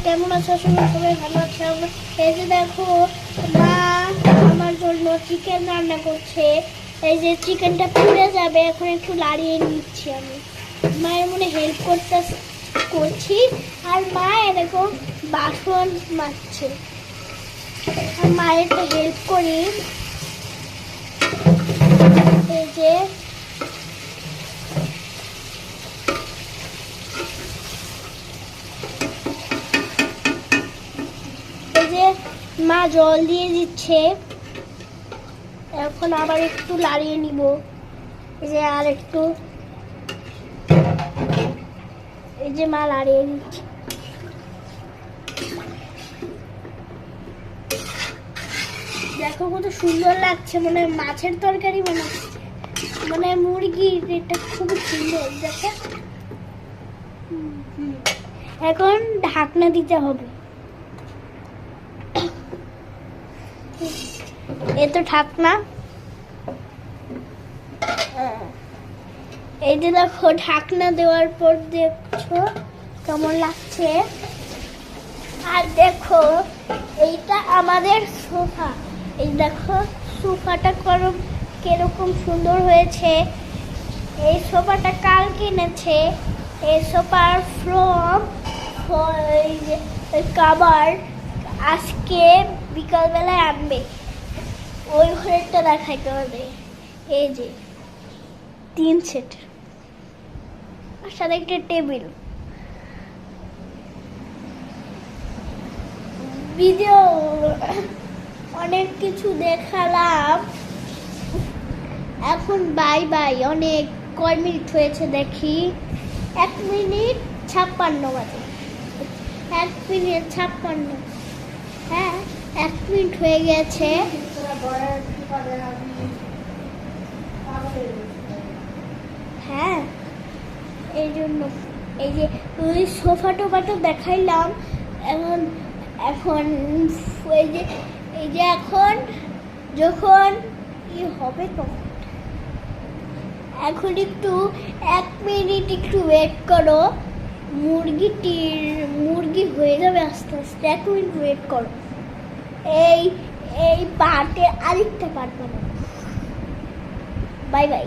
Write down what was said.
কেমন আছো? সবাই ভালো আছে? এই যে দেখো, মা আমার জন্য চিকেন রান্না করছে। এই যে চিকেনটা পুড়ে যাবে, এখন একটু লাড়িয়ে নিচ্ছি আমি। মায়ের মনে হেল্প করছি, আর মা এরকম বাসন মাজছে, আর মায়ের তো হেল্প করি। এই যে মা জল দিয়ে দিচ্ছে, এখন আবার একটু লাড়িয়ে নিব। এই যে আর একটু, এই যে মা লাড়িয়ে নিচ্ছে। দেখো কত সুন্দর লাগছে, মানে মাছের তরকারি বানাচ্ছে, মানে মুরগির। এটা খুব সুন্দর দেখো। এখন ঢাকনা দিতে হবে। এ তো ঢাকনা। এই যে দেখো, ঢাকনা দেওয়ার পর দেখছো কেমন লাগছে। আর দেখো, এইটা আমাদের সোফা। এই দেখো সোফাটা কিরকম সুন্দর হয়েছে। এই সোফাটা কাল কিনেছে। এই সোফার কভার আজকে বিকালবেলায় আনবে। ওই ঘরেরটা দেখাইতে হবে। এই যে 3 সেট, আর সাথে একটা টেবিল। ভিডিও অনেক কিছু দেখালাম, এখন বাই বাই। অনেক কয় মিনিট হয়েছে দেখি, 1 মিনিট 56 বাজে। 1 মিনিট 56। হ্যাঁ, 1 মিনিট হয়ে গেছে। হ্যাঁ, এই জন্য এই যে ওই সোফা টোফাটা দেখাইলাম। এখন এই যে এখন যখন হবে তখন, এখন একটু 1 মিনিট একটু ওয়েট করো। মুরগি হয়ে যাবে আস্তে আস্তে। 1 মিনিট ওয়েট করো। এই পার্টে আরেকটা পার্ট বানাবো। Bye bye.